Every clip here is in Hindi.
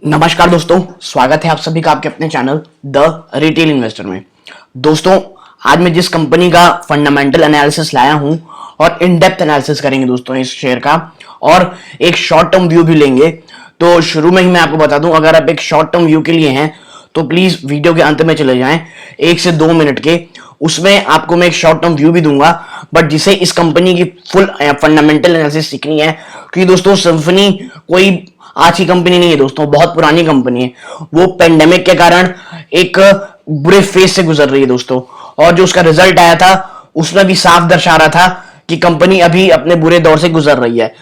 नमस्कार दोस्तों, स्वागत है आप सभी का आपके अपने चैनल द रिटेल इन्वेस्टर में। दोस्तों, आज मैं जिस कंपनी का फंडामेंटल एनालिसिस लाया हूं और इन डेप्थ एनालिसिस करेंगे दोस्तों इस शेयर का, और एक शॉर्ट टर्म व्यू भी लेंगे। तो शुरू में ही मैं आपको बता दूं, अगर आप एक शॉर्ट टर्म व्यू के लिए हैं तो प्लीज वीडियो के अंत में चले जाएं, 1 से 2 मिनट के। उसमें आपको मैं एक शॉर्ट टर्म व्यू भी दूंगा, बट जिसे इस कंपनी की फुल फंडामेंटल एनालिसिस सीखनी है, क्योंकि दोस्तों सिम्फनी कोई आज की कंपनी नहीं है दोस्तों, बहुत पुरानी कंपनी है। वो पेंडेमिक के कारण एक बुरे फेज से गुजर रही है दोस्तों, और जो उसका रिजल्ट आया था उसमें भी साफ दर्शा रहा था कि कंपनी अभी अपने बुरे दौर से गुजर रही है।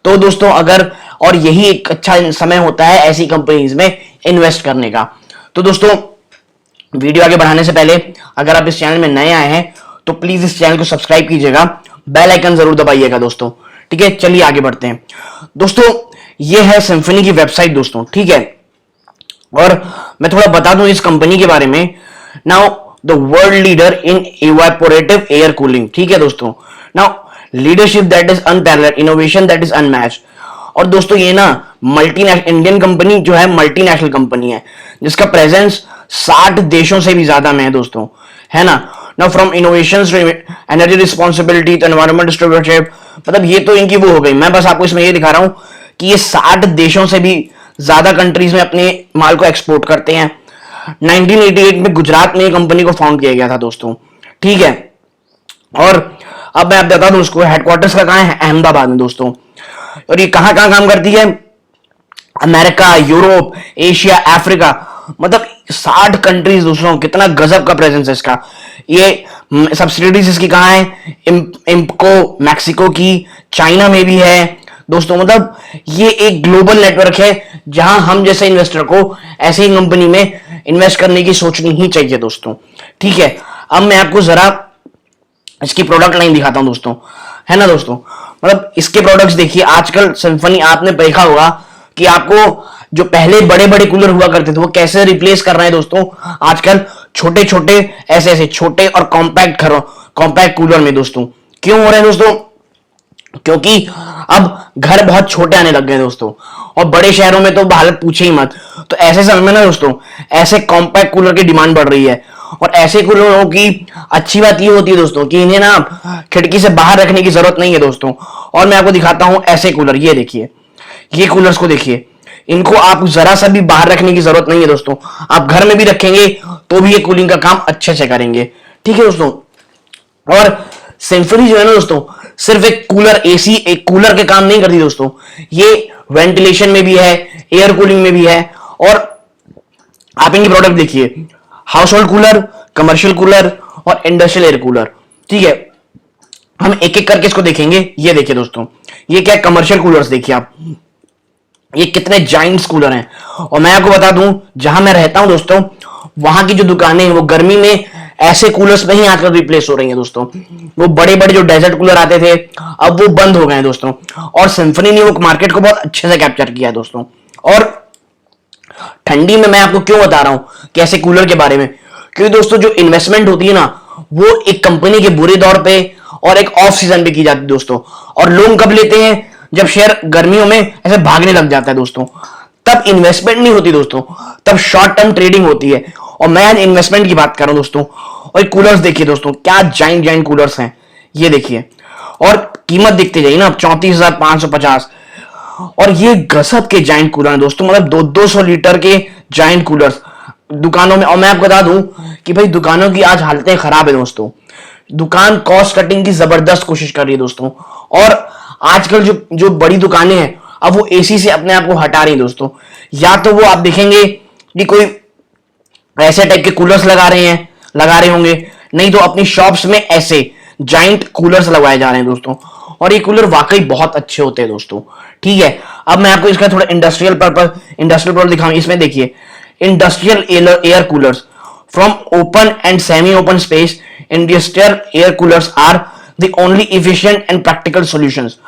तो दोस्तों अगर, और यही एक अच्छा समय होता है ऐसी कंपनीज में इन्वेस्ट करने का। तो दोस्तों वीडियो आगे बढ़ाने से पहले अगर आप इस चैनल में नए आए हैं तो प्लीज इस चैनल को सब्सक्राइब कीजिएगा, बेल आइकन जरूर दबाइएगा दोस्तों। ठीक है, चलिए आगे बढ़ते हैं। दोस्तों ये है सिम्फनी की वेबसाइट दोस्तों, ठीक है। और मैं थोड़ा बता दूं इस कंपनी के बारे में। Now the world leader in evaporative air cooling, ठीक है दोस्तों। Now leadership that is unparalleled, innovation that is unmatched. और दोस्तों ये ना मल्टीनेशनल इंडियन कंपनी जो है, मल्टीनेशनल कंपनी है जिसका प्रेजेंस 60 देशों से भी ज्यादा में है दोस्तों, है ना। Now from innovation to energy responsibility to environment stewardship, मतलब ये तो इनकी वो हो गई। मैं बस आपको इसमें ये दिखा रहा हूं कि ये 60 देशों से भी ज्यादा कंट्रीज में अपने माल को एक्सपोर्ट करते हैं। 1988 में गुजरात में कंपनी को फाउंड किया गया था दोस्तों, ठीक है। और अब मैं आप बता दूं, उसको हेडक्वार्टर्स का कहां है, अहमदाबाद में दोस्तों। और ये कहां कहां काम करती है, अमेरिका, यूरोप, एशिया, अफ्रीका, मतलब 60 कंट्रीज दोस्तों। कितना गजब का प्रेजेंस है इसका। ये सब्सिडीज इसकी कहां है, इम्पको मैक्सिको की, चाइना में भी है दोस्तों। मतलब ये एक ग्लोबल नेटवर्क है जहां हम जैसे इन्वेस्टर को ऐसी कंपनी में इन्वेस्ट करने की सोचनी ही चाहिए दोस्तों, ठीक है। अब मैं आपको जरा इसकी प्रोडक्ट लाइन दिखाता हूं दोस्तों, है ना दोस्तों। मतलब इसके प्रोडक्ट्स देखिए, आजकल सिम्फनी आपने देखा होगा कि आपको जो पहले बड़े बड़े कूलर हुआ करते थे वो कैसे रिप्लेस कर रहे हैं दोस्तों आजकल छोटे छोटे ऐसे छोटे और कॉम्पैक्ट कूलर में दोस्तों। क्यों हो रहे हैं दोस्तों, क्योंकि अब घर बहुत छोटे आने लग गए दोस्तों, और बड़े शहरों में तो हालत पूछे ही मत। तो ऐसे समय में ना दोस्तों ऐसे कॉम्पैक्ट कूलर की डिमांड बढ़ रही है। और ऐसे कूलरों की अच्छी बात ये होती है दोस्तों कि इन्हें ना खिड़की से बाहर रखने की जरूरत नहीं है दोस्तों। और मैं आपको दिखाता हूं ऐसे कूलर, ये देखिए, ये कूलर्स को देखिए, इनको आप जरा सा भी बाहर रखने की जरूरत नहीं है दोस्तों। आप घर में भी रखेंगे तो भी ये कूलिंग का काम अच्छे से करेंगे, ठीक है दोस्तों। और सिम्फनी जो है ना दोस्तों, सिर्फ एक कूलर, एसी, एक कूलर के काम नहीं करती दोस्तों, ये वेंटिलेशन में भी है, एयर कूलिंग में भी है। और आप इनकी प्रोडक्ट देखिए, house hold cooler, commercial cooler और इंडस्ट्रियल एयर कूलर, ठीक है। हम एक एक करके इसको देखेंगे। ये देखिए दोस्तों, ये क्या कमर्शियल कूलर्स देखिए आप, ये कितने जाइंट्स कूलर हैं। और मैं आपको बता दूं, जहां मैं रहता हूं दोस्तों, वहां की जो दुकानें हैं वो गर्मी में ऐसे कूलर्स में ही आजकल रिप्लेस हो रही हैं दोस्तों। वो बड़े बड़े जो डेजर्ट कूलर आते थे अब वो बंद हो गए हैं दोस्तों, और सिम्फनी ने वो मार्केट को बहुत अच्छे से कैप्चर किया है दोस्तों। और ठंडी में मैं आपको क्यों बता रहा हूं कि ऐसे कूलर के बारे में, क्योंकि दोस्तों जो इन्वेस्टमेंट होती है ना, वो एक कंपनी के बुरे दौर पे और एक ऑफ सीजन पे की जाती है दोस्तों। और लोग कब लेते हैं, जब शेयर गर्मियों में ऐसे भागने लग जाता है दोस्तों, तब इन्वेस्टमेंट नहीं होती दोस्तों, तब शॉर्ट टर्म ट्रेडिंग होती है। और मैं आज इन्वेस्टमेंट की बात कर रहा हूं दोस्तों। और कूलर्स देखिए दोस्तों, क्या जाइंट कूलर्स हैं, ये देखिए। और कीमत देखते जाइए ना, 34,550। और ये गजब के जाइंट कूलर हैं दोस्तों, मतलब 200 लीटर के जाइंट कूलर्स दुकानों में। और मैं आपको बता दूं कि भाई दुकानों की आज हालतें खराब है दोस्तों। दुकान कॉस्ट कटिंग की जबरदस्त कोशिश कर रही है दोस्तों। और आजकल जो बड़ी दुकानें हैं अब वो एसी से अपने आप को हटा रही हैं दोस्तों। या तो वो आप देखेंगे कि कोई ऐसे टाइप के कूलर्स लगा रहे होंगे, नहीं तो अपनी शॉप्स में ऐसे जाइंट कूलर्स लगवाए जा रहे हैं दोस्तों। और ये कूलर वाकई बहुत अच्छे होते हैं दोस्तों, ठीक है। अब मैं आपको इसका थोड़ा इंडस्ट्रियल पर्पस दिखाऊंगा। इसमें देखिए, industrial air coolers from open and semi open space, industrial air coolers are the only efficient and practical solutions.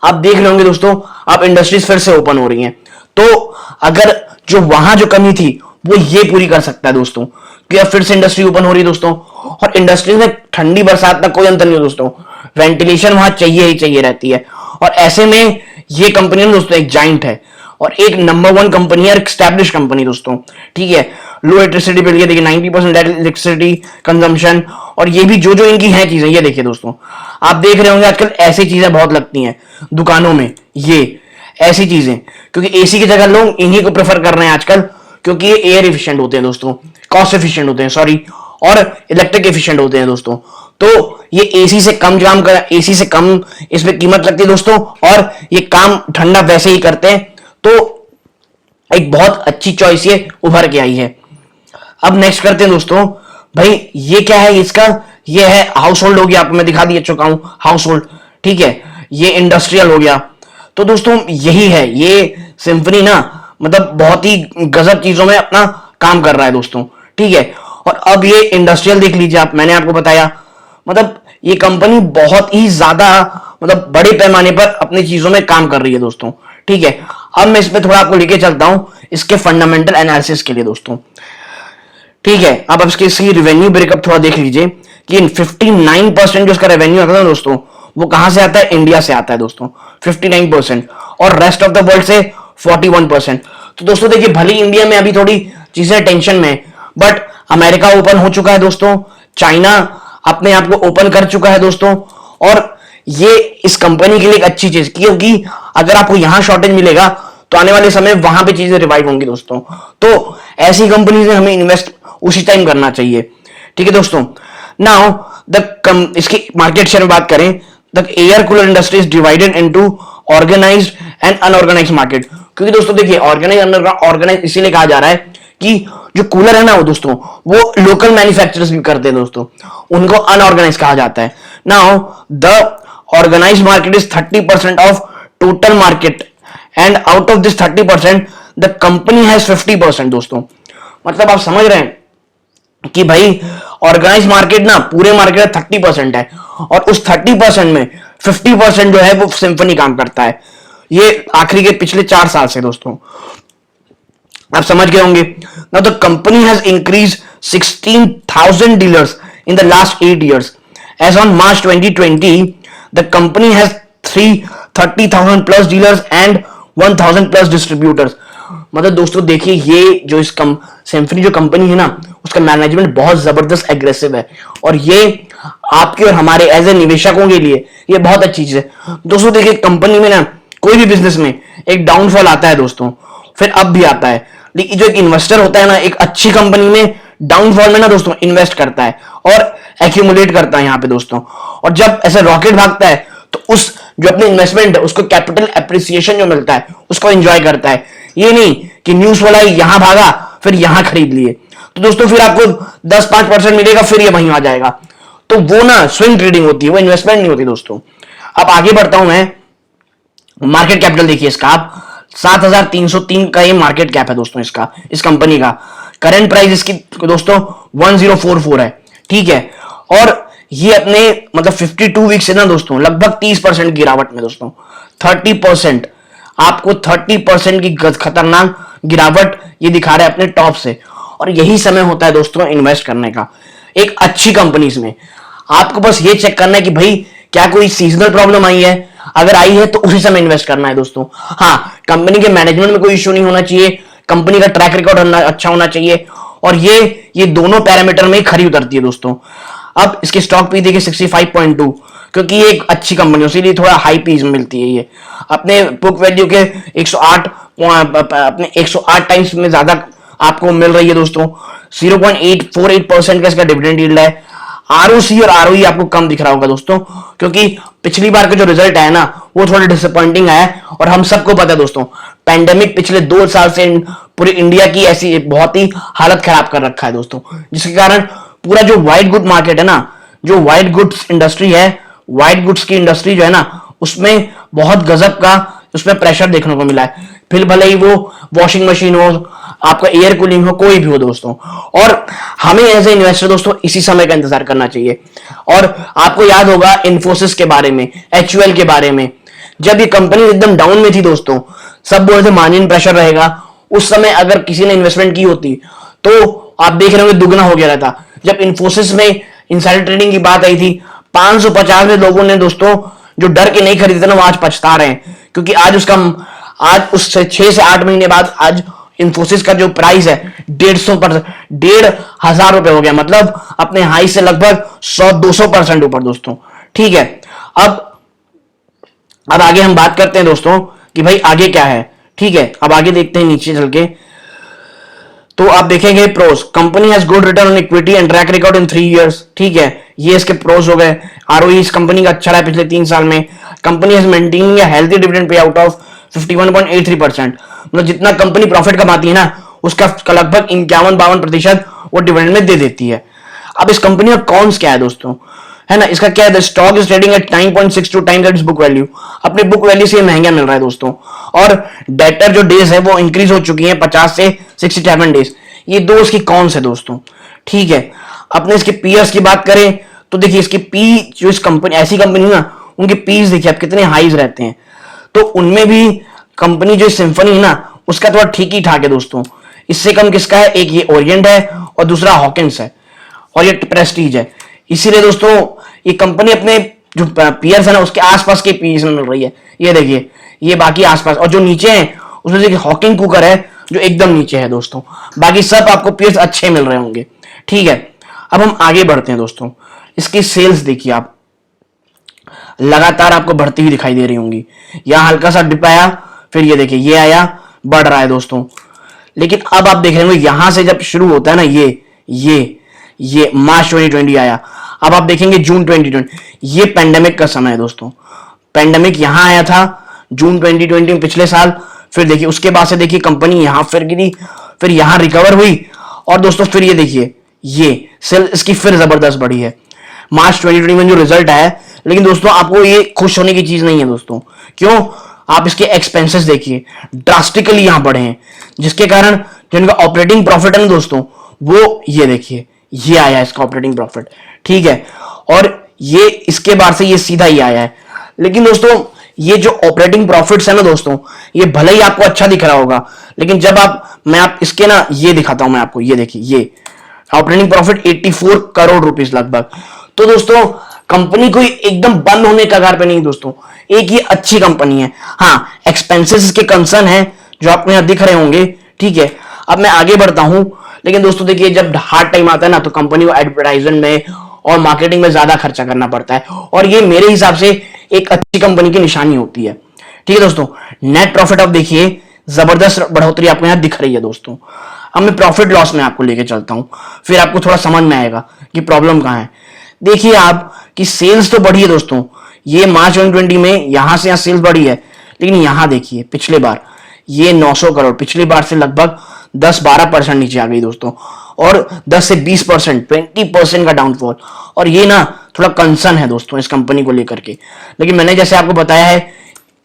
आप देख रहे होंगे दोस्तों, अब इंडस्ट्रीज फिर से ओपन हो रही हैं, तो अगर जो वहां जो कमी थी वो ये पूरी कर सकता है दोस्तों, कि अब फिर से इंडस्ट्री ओपन हो रही है दोस्तों। और इंडस्ट्री में ठंडी बरसात तक कोई अंतर नहीं है दोस्तों, वेंटिलेशन वहां चाहिए ही चाहिए रहती है। और ऐसे में ये कंपनी दोस्तों एक जाइंट है, और एक नंबर 1 कंपनी है, एस्टैब्लिश कंपनी दोस्तों, ठीक है। लो इलेक्ट्रिसिटी बिल, ये देखिए 90% इलेक्ट्रिसिटी कंजम्पशन, और ये भी जो जो इनकी है चीजें, ये देखिए दोस्तों, आप देख रहे होंगे आजकल ऐसी चीजें बहुत लगती हैं दुकानों में, ये ऐसी चीजें, क्योंकि एसी की जगह लोग इन्हीं को प्रेफर कर रहे हैं आजकल, क्योंकि ये एयर एफिशिएंट होते हैं दोस्तों, कॉस्ट एफिशिएंट होते हैं, सॉरी, और इलेक्ट्रिक एफिशिएंट होते हैं दोस्तों। तो ये एसी से कम काम कर, एसी से कम इसमें कीमत लगती है दोस्तों, और ये काम ठंडा वैसे ही करते हैं, तो एक बहुत अच्छी चॉइस ये उभर के आई है। अब नेक्स्ट करते हैं दोस्तों, भाई ये क्या है इसका, ये है हाउस होल्ड हो गया, आपको मैं दिखा दिया चुका हूं हाउस होल्ड, ठीक है। ये इंडस्ट्रियल हो गया। तो दोस्तों यही है, ये सिंफनी ना मतलब बहुत ही गजब चीजों में अपना काम कर रहा है दोस्तों, ठीक है। और अब ये इंडस्ट्रियल देख लीजिए आप, मैंने आपको बताया, मतलब ये कंपनी बहुत ही ज्यादा मतलब बड़े पैमाने पर अपनी चीजों में काम कर रही है दोस्तों, ठीक है। अब मैं इसमें थोड़ा आपको लेके चलता हूं इसके फंडामेंटल एनालिसिस के लिए दोस्तों, ठीक है। अब इसकी रेवेन्यू ब्रेकअप थोड़ा देख लीजिए कि 59% जो इसका रेवेन्यू आता है दोस्तों, वो कहां से आता है, इंडिया से आता है दोस्तों 59%, और रेस्ट ऑफ द वर्ल्ड से 41%। तो दोस्तों देखिए, भले इंडिया में अभी थोड़ी चीजें टेंशन में, बट अमेरिका ओपन हो चुका है दोस्तों, चाइना अपने आप को ओपन कर चुका है दोस्तों, और ये इस कंपनी के लिए एक अच्छी चीज, क्योंकि अगर आपको यहां शॉर्टेज मिलेगा तो आने वाले समय वहां पे चीजें रिवाइव होंगी दोस्तों। तो ऐसी कंपनी से हमें इन्वेस्ट उसी टाइम करना चाहिए, ठीक है दोस्तों। नाउ इसकी मार्केट शेयर में बात करें, the air cooler industry is divided into organized and unorganized market. क्योंकि दोस्तों देखिए, ऑर्गेनाइज इसीलिए कहा जा रहा है कि जो कूलर है ना वो दोस्तों, वो लोकल मैन्युफैक्चरर्स भी करते हैं दोस्तों, उनको अनऑर्गेनाइज कहा जाता है। Now the organized market is 30% of total market, and out of this 30% the company has 50% दोस्तों। मतलब आप समझ रहे हैं कि भाई ऑर्गेनाइज मार्केट ना पूरे मार्केट का 30% है, और उस 30% में 50% जो है वो सिंफनी काम करता है। ये आखिरी के पिछले 4 साल से दोस्तों, आप समझ गए होंगे। Now the company has increase 16,000 dealers in the last 8 years. As on March 2020, the company has 30,000 plus dealers and 1,000 plus distributors. मतलब दोस्तों देखिए, ये जो सिम्फनी जो कंपनी है ना, उसका मैनेजमेंट बहुत जबरदस्त एग्रेसिव है, और ये आपके और हमारे एज ए निवेशकों के लिए ये बहुत अच्छी चीज है दोस्तों। देखिए, कंपनी में ना कोई भी बिजनेस में एक डाउनफॉल आता है दोस्तों, फिर अब भी आता है, लेकिन जो एक इन्वेस्टर होता है ना, एक अच्छी कंपनी में डाउनफॉल में ना दोस्तों इन्वेस्ट करता है और एक्यूमुलेट करता है यहाँ पे दोस्तों। और जब ऐसे रॉकेट भागता है तो उस जो अपनी इन्वेस्टमेंट है उसको कैपिटल एप्रिसिएशन जो मिलता है उसको एंजॉय करता है। ये नहीं कि न्यूज वाला यहां भागा फिर यहां खरीद लिए, तो दोस्तों फिर आपको 10-5% मिलेगा, फिर ये वहीं आ जाएगा। तो वो ना स्विंग ट्रेडिंग होती है, वो इन्वेस्टमेंट नहीं होती दोस्तों। अब आगे बढ़ता हूं मैं, मार्केट कैपिटल देखिए इसका आप, 7,303 का ये मार्केट कैप है दोस्तों इसका, इस कंपनी का। करंट प्राइस इसकी दोस्तों 1044 है, ठीक है। और ये अपने मतलब 52 वीक से ना दोस्तों लगभग 30% गिरावट में दोस्तों, 30%, आपको 30% की खतरनाक गिरावट ये दिखा रहा है अपने टॉप से। और यही समय होता है दोस्तों इन्वेस्ट करने का एक अच्छी कंपनीज में। आपको बस ये चेक करना है कि भाई क्या कोई सीजनल प्रॉब्लम आई है, अगर आई है तो उसी समय इन्वेस्ट करना है दोस्तों। हाँ, कंपनी के मैनेजमेंट में कोई इश्यू नहीं होना चाहिए, कंपनी का ट्रैक रिकॉर्ड अच्छा होना चाहिए, और ये दोनों पैरामीटर में खरी उतरती है दोस्तों। अब इसके स्टॉक पी देखिए 65.2, क्योंकि ये एक अच्छी कंपनी है, इसीलिए थोड़ा हाई पीस मिलती है। ये अपने बुक वैल्यू के 108 अपने 108 टाइम्स में ज्यादा आपको मिल रही है दोस्तों। 0.848% का इसका डिविडेंड यील्ड है। आरओसी और आरओई आपको कम दिख रहा होगा दोस्तों, क्योंकि पिछली बार का जो रिजल्ट आया ना वो थोड़ा डिसअपॉइंटिंग आया, और हम सबको पता है दोस्तों पैंडेमिक पिछले 2 साल से पूरी इंडिया की ऐसी बहुत ही हालत खराब कर रखा है दोस्तों, जिसके कारण पूरा जो व्हाइट गुड मार्केट है ना, जो व्हाइट गुड्स इंडस्ट्री है, व्हाइट गुड्स की इंडस्ट्री जो है ना, उसमें बहुत गजब का उसमें प्रेशर देखने को मिला है। फिर भले ही वो वॉशिंग मशीन हो, आपका एयर कूलिंग हो, कोई भी हो दोस्तों। और हमें एज ए इन्वेस्टर दोस्तों इसी समय का इंतजार करना चाहिए। और आपको याद होगा इन्फोसिस के बारे में, एचयूएल के बारे में, जब ये कंपनी एकदम डाउन में थी दोस्तों, सब बोल रहे थे मार्जिन प्रेशर रहेगा। उस समय अगर किसी ने इन्वेस्टमेंट की होती तो आप देख रहे होंगे दुगना हो गया रहता। जब इन्फोसिस में इनसाइडर ट्रेडिंग की बात आई थी, 550 में लोगों ने दोस्तों जो डर के नहीं खरीदते ना, वो आज पछता रहे हैं, क्योंकि आज उसका आज उससे 6 से 8 महीने बाद आज इंफोसिस का जो प्राइस है 1,500 रुपए हो गया, मतलब अपने हाई से लगभग 100-200% ऊपर दोस्तों। ठीक है, अब आगे हम बात करते हैं दोस्तों कि भाई आगे क्या है। ठीक है, अब आगे देखते हैं नीचे चल के, तो आप देखेंगे pros, company has good return on equity and track record in 3 years. ठीक है, ये इसके प्रोस हो गए। आरओई इस कंपनी का अच्छा रहा है पिछले 3 साल में। Company has maintaining a healthy dividend pay out of 51.83%, मतलब जितना कंपनी प्रॉफिट कमाती है ना उसका लगभग 51-52% वो डिविडेंड में दे देती है। अब इस कंपनी का कॉन्स क्या है दोस्तों, है ना, इसका क्या है, stock is trading at 9.62 times it's book value, अपने बुक वैल्यू से महंगा मिल रहा है दोस्तों। और डेटर जो डेज है वो इंक्रीज हो चुकी है 50 से 67 डेज। ये दो इसकी कॉन्स है दोस्तों। ठीक है, अपने इसके पीयर्स की बात करें तो देखिए इसकी पी, जो इस कंपनी ऐसी कंपनी ना उनके पीस देखिए आप कितने हाईज रहते हैं, तो उनमें भी कंपनी जो सिम्फनी है ना उसका थोड़ा ठीक ही ठाक है दोस्तों। इससे कम किसका है, एक ये ओरिएंट है और दूसरा हॉकिंस है और ये प्रेस्टीज है। इसीलिए दोस्तों ये कंपनी अपने जो पीयर्स है ना उसके आसपास के पीस में मिल रही है। ये देखिए ये बाकी आसपास, और जो नीचे हैं उसमें देखिए हॉकिंग कुकर है जो एकदम नीचे है दोस्तों, बाकी सब आपको पीयर्स अच्छे मिल रहे होंगे। ठीक है, अब हम आगे बढ़ते हैं दोस्तों। इसकी सेल्स देखिए आप, लगातार आपको बढ़ती हुई दिखाई दे रही होंगी। यहां हल्का सा डिप आया, फिर ये देखिए ये आया, बढ़ रहा है दोस्तों। लेकिन अब आप देख रहे होंगे यहां से जब शुरू होता है ना ये मार्च 2020 आया, अब आप देखेंगे जून 2020, ये पेंडेमिक का समय है दोस्तों। पेंडेमिक यहां आया था जून 2020 में पिछले साल, फिर देखिए उसके बाद से देखिए कंपनी यहां फिर गिरी, फिर यहां रिकवर हुई, और दोस्तों फिर ये देखिए ये सेल इसकी फिर जबरदस्त बढ़ी है मार्च 2020 में जो रिजल्ट आया। लेकिन दोस्तों आपको ये खुश होने की चीज नहीं है दोस्तों। क्यों, आप इसके एक्सपेंसेस देखिए ड्रास्टिकली यहां बढ़े हैं, जिसके कारण जो इनका ऑपरेटिंग प्रॉफिट है ना दोस्तों वो ये देखिए ये आया इसका ऑपरेटिंग प्रॉफिट। ठीक है, और ये इसके बाद से ये सीधा ही आया है। लेकिन दोस्तों ये जो ऑपरेटिंग प्रॉफिट्स है ना दोस्तों, ये भले ही आपको अच्छा दिख रहा होगा, लेकिन जब मैं आप इसके ना ये दिखाता हूं मैं आपको, ये देखिए ये ऑपरेटिंग प्रॉफिट 84 करोड़ रुपीस लगभग। तो दोस्तों कंपनी कोई एकदम बंद होने का कगार पे नहीं दोस्तों, एक ये अच्छी कंपनी है। हाँ, एक्सपेंसेस के कंसर्न है जो आपको यहां दिख रहे होंगे। ठीक है, अब मैं आगे बढ़ता हूं। लेकिन दोस्तों देखिए जब हार्ड टाइम आता है ना तो कंपनी को एडवर्टाइजमेंट में और मार्केटिंग में ज्यादा खर्चा करना पड़ता है, और ये मेरे हिसाब से एक अच्छी कंपनी की निशानी होती है। ठीक है दोस्तों, नेट प्रॉफिट अब देखिए जबरदस्त बढ़ोतरी आपको यहां दिख रही है दोस्तों। अब मैं प्रॉफिट लॉस में आपको लेके चलता हूं, फिर आपको थोड़ा समझ में आएगा कि प्रॉब्लम कहां है। देखिए आप कि सेल्स तो बढ़ी है दोस्तों, ये मार्च 2020 में यहां से यहां सेल्स बढ़ी है, लेकिन यहां देखिए पिछले बार ये 900 करोड़ पिछली बार से लगभग 10-12% नीचे आ गई दोस्तों, और 10 से 20% 20% का डाउनफॉल। और ये ना थोड़ा कंसर्न है दोस्तों इस कंपनी को लेकर के। लेकिन मैंने जैसे आपको बताया है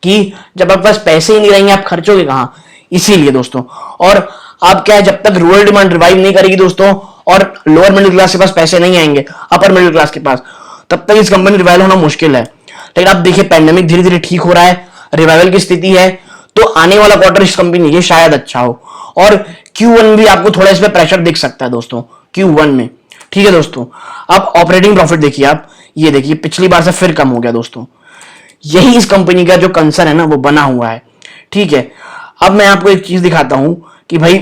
कि जब आपके पास पैसे ही नहीं रहेंगे आप खर्चोगे कहां, इसीलिए दोस्तों। और आप क्या है, जब तक रूरल डिमांड रिवाइव नहीं करेगी दोस्तों और लोअर मिडिल क्लास के पास पैसे नहीं आएंगे अपर मिडिल क्लास के पास, तब तक इस कंपनी रिवाइव होना मुश्किल है। लेकिन आप देखिए पेंडेमिक धीरे धीरे ठीक हो रहा है, रिवाइवल की स्थिति है, तो आने वाला क्वार्टर इस कंपनी के शायद अच्छा हो, और Q1 भी आपको थोड़ा इसमें प्रेशर दिख सकता है दोस्तों Q1 में। ठीक है दोस्तों, अब ऑपरेटिंग प्रॉफिट देखिए आप, ये देखिए पिछली बार से फिर कम हो गया दोस्तों। यही इस कंपनी का जो कंसर्न है ना वो बना हुआ है। ठीक है, अब मैं आपको एक चीज दिखाता हूं कि भाई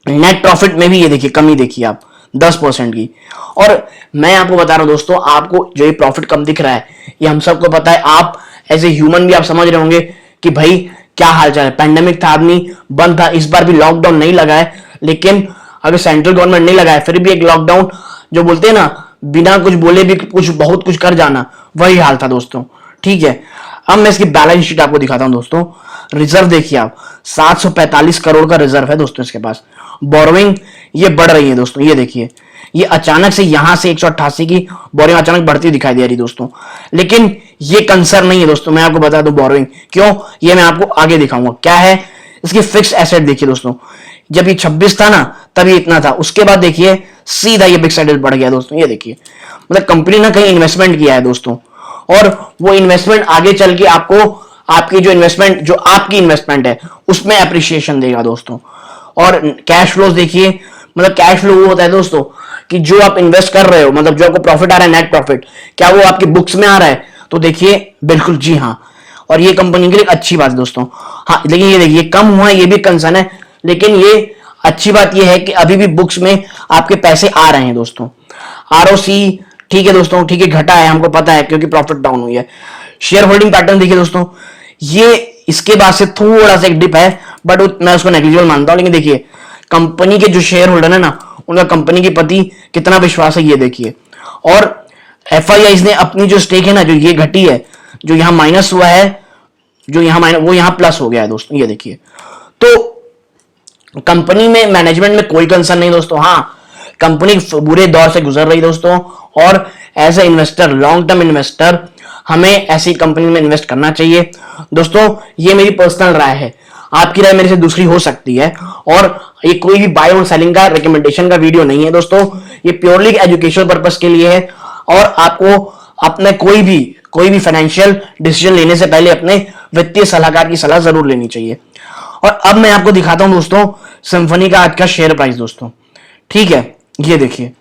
नेट प्रॉफिट में भी ये देखिए कमी देखिए आप 10% की। और मैं आपको बता रहा हूं दोस्तों, आपको जो ये प्रॉफिट कम दिख रहा है ये हम सबको पता है, आप एज ए ह्यूमन भी आप समझ रहे होंगे कि भाई क्या हाल चाल है। पेंडेमिक था, आदमी बंद था, इस बार भी लॉकडाउन नहीं लगा है, लेकिन अगर सेंट्रल गवर्नमेंट नहीं लगाए फिर भी एक लॉकडाउन जो बोलते हैं ना बिना कुछ बोले भी कुछ बहुत कुछ कर जाना, वही हाल था दोस्तों। ठीक है, अब मैं इसकी बैलेंस शीट आपको दिखाता हूं दोस्तों। रिजर्व देखिए आप 745 करोड़ का रिजर्व है दोस्तों इसके पास। बोरोइंग ये बढ़ रही है दोस्तों, ये देखिए ये अचानक से यहां से 188 की बोरोइंग अचानक बढ़ती दिखाई दे रही दोस्तों। लेकिन ये कंसर्न नहीं है दोस्तों, मैं आपको बता दूं बोरोइंग क्यों, ये मैं आपको आगे दिखाऊंगा क्या है। इसकी फिक्स एसेट देखिए दोस्तों, जब ये 26 था ना तब ये इतना था, उसके बाद देखिए सीधा ये फिक्स एसेट बढ़ गया दोस्तों। ये देखिए मतलब कंपनी ने कहीं इन्वेस्टमेंट किया है दोस्तों, और वो इन्वेस्टमेंट आगे चल के आपको आपकी जो इन्वेस्टमेंट जो आपकी इन्वेस्टमेंट है उसमें अप्रिशिएशन देगा दोस्तों। और कैश फ्लोज देखिए, मतलब कैश फ्लो वो होता है दोस्तों कि जो आप इन्वेस्ट कर रहे हो, मतलब जो आपको प्रॉफिट आ रहा है नेट प्रॉफिट, क्या वो आपकी बुक्स में आ रहा है, तो देखिए बिल्कुल जी हाँ। और ये कंपनी के लिए अच्छी बात है दोस्तों। हाँ, लेकिन ये देखिए कम हुआ है, ये भी कंसर्न है, लेकिन ये अच्छी बात ये है कि अभी भी बुक्स में आपके पैसे आ रहे हैं दोस्तों। आरओसी ठीक है दोस्तों, ठीक है, घटा है, हमको पता है क्योंकि प्रॉफिट डाउन हुई है। शेयर होल्डिंग पैटर्न देखिए दोस्तों, ये इसके बाद से थोड़ा सा एक डिप है, बट मैं उसको नेग्लिजिबल मानता हूं। लेकिन देखिए कंपनी के जो शेयर होल्डर है ना, उनका कंपनी के प्रति कितना विश्वास है ये देखिए। और एफआईआई ने अपनी जो स्टेक है ना, जो ये घटी है, जो यहां माइनस हुआ है, जो यहां माइनस, वो यहां प्लस हो गया है दोस्तों, ये देखिए। तो कंपनी में मैनेजमेंट में कोई कंसर्न नहीं दोस्तों। हाँ, कंपनी बुरे दौर से गुजर रही दोस्तों, और as a investor, long term investor, हमें ऐसी कंपनी में इन्वेस्ट करना चाहिए दोस्तों। ये मेरी पर्सनल राय है, आपकी राय मेरे से दूसरी हो सकती है, और ये कोई भी बाय और सेलिंग का रिकमेंडेशन का वीडियो नहीं है दोस्तों, ये प्योरली एजुकेशनल पर्पस के लिए है। और आपको अपने कोई भी फाइनेंशियल डिसीजन लेने से पहले अपने वित्तीय सलाहकार की सलाह जरूर लेनी चाहिए। और अब मैं आपको दिखाता हूं दोस्तों सिम्फनी का आज का शेयर प्राइस दोस्तों। ठीक है, ये देखिए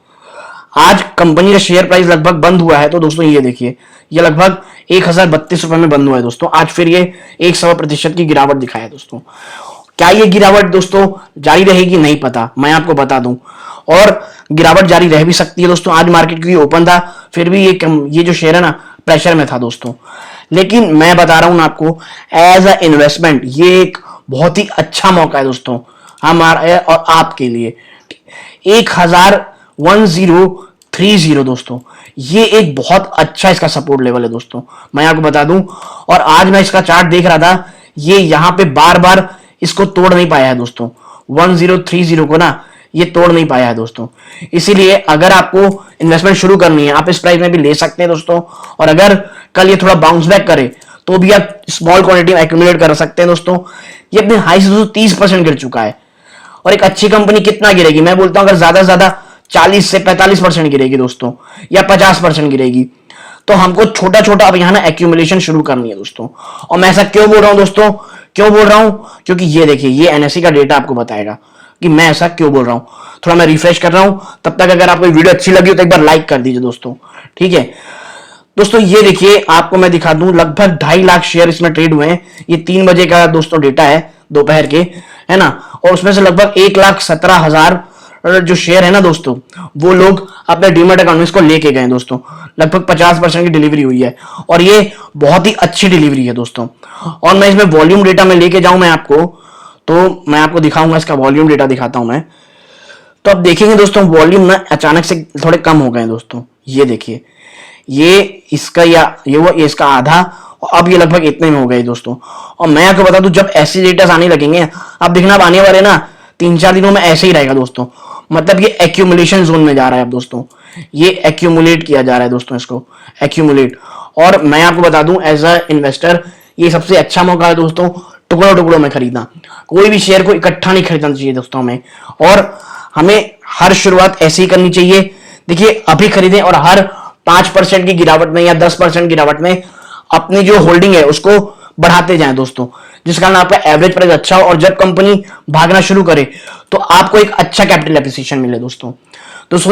आज कंपनी का शेयर प्राइस लगभग बंद हुआ है, तो दोस्तों ये देखिए, ये लगभग 1032 रुपए में बंद हुआ है दोस्तों। आज फिर ये 100% की गिरावट दिखाया दोस्तों। क्या ये गिरावट दोस्तों जारी रहेगी नहीं पता, मैं आपको बता दूं, और गिरावट जारी रह भी सकती है दोस्तों। आज मार्केट क्योंकि ओपन था, फिर भी ये जो शेयर है ना प्रेशर में था दोस्तों। लेकिन मैं बता रहा हूं ना आपको, एज अ इन्वेस्टमेंट ये एक बहुत ही अच्छा मौका है दोस्तों हमारे और आपके लिए। 1030 दोस्तों, ये एक बहुत अच्छा इसका सपोर्ट लेवल है दोस्तों, मैं आपको बता दूं। और आज मैं इसका चार्ट देख रहा था, ये यहां पे बार बार इसको तोड़ नहीं पाया है दोस्तों, 1030 को ना ये तोड़ नहीं पाया है दोस्तों। इसीलिए अगर आपको इन्वेस्टमेंट शुरू करनी है, आप इस प्राइस में भी ले सकते हैं दोस्तों। और अगर कल ये थोड़ा बाउंस बैक करे तो भी आप स्मॉल क्वांटिटी में एक्यूमुलेट कर सकते हैं दोस्तों। ये अपने हाई से दोस्तों 30% गिर चुका है, और एक अच्छी कंपनी कितना गिरेगी, मैं बोलता हूं अगर ज्यादा से ज्यादा 40 से 45% गिरेगी दोस्तों, या 50% गिरेगी, तो हमको छोटा छोटा अब यहां ना एक्यूमुलेशन शुरू करनी है दोस्तों। और मैं ऐसा क्यों बोल रहा हूं दोस्तों, क्यों बोल रहा हूं, क्योंकि ये देखिए ये एनएससी का डेटा आपको बताएगा कि मैं ऐसा क्यों बोल रहा हूं। थोड़ा मैं रिफ्रेश कर रहा हूं, तब तक अगर आपको वीडियो अच्छी लगी हो तो एक बार लाइक कर दीजिए दोस्तों। ठीक है दोस्तों, ये देखिए आपको मैं दिखा दूं, लगभग 2.5 लाख शेयर इसमें ट्रेड हुए हैं। ये 3 बजे का दोस्तों डेटा है दोपहर के, है ना। और उसमें से लगभग 1,17,000 जो शेयर है ना दोस्तों, वो लोग अपने डीमैट अकाउंट में इसको लेके गए दोस्तों। लगभग 50% की डिलीवरी हुई है, और ये बहुत ही अच्छी डिलीवरी है दोस्तों। और मैं इसमें वॉल्यूम डेटा में लेके जाऊं मैं आपको, तो मैं आपको दिखाऊंगा, इसका वॉल्यूम डेटा दिखाता हूं मैं। तो अब देखेंगे दोस्तों वॉल्यूम ना अचानक से थोड़े कम हो गए दोस्तों। ये देखिए, ये इसका ये इसका आधा, और अब ये लगभग इतने में हो गए दोस्तों। और मैं आपको बता दूं, जब ऐसे डेटा आने लगेंगे, अब देखना, अब आने वाले ना 3-4 दिनों में ऐसे ही रहेगा दोस्तों। मतलब ये एक्यूमुलेशन जोन में जा रहा है अब दोस्तों, ये एक्यूमुलेट किया जा रहा है दोस्तों, इसको एक्यूमुलेट। और मैं आपको बता दूं एज अ इन्वेस्टर, ये सबसे अच्छा मौका है दोस्तों टुकड़ों टुकड़ों में खरीदना। कोई भी शेयर को इकट्ठा नहीं खरीदना चाहिए दोस्तों हमें, और हमें हर शुरुआत ऐसे ही करनी चाहिए। देखिए अभी खरीदें, और हर 5% की गिरावट में या 10% गिरावट में अपनी जो होल्डिंग है उसको बढ़ाते जाएं दोस्तों, जिस कारण आपका एवरेज प्राइस अच्छा हो, और जब कंपनी भागना शुरू करे तो आपको एक अच्छा कैपिटल एप्रिसिएशन मिले दोस्तों।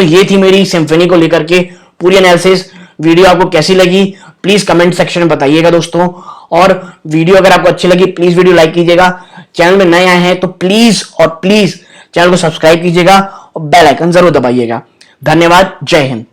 ये थी मेरी सिम्फनी को लेकर के पूरी एनालिसिस। वीडियो आपको कैसी लगी प्लीज कमेंट सेक्शन में बताइएगा दोस्तों। और वीडियो अगर आपको अच्छी लगी प्लीज वीडियो लाइक कीजिएगा। चैनल में नए आए हैं तो प्लीज चैनल को सब्सक्राइब कीजिएगा, और बेल आइकन जरूर दबाइएगा। धन्यवाद, जय हिंद।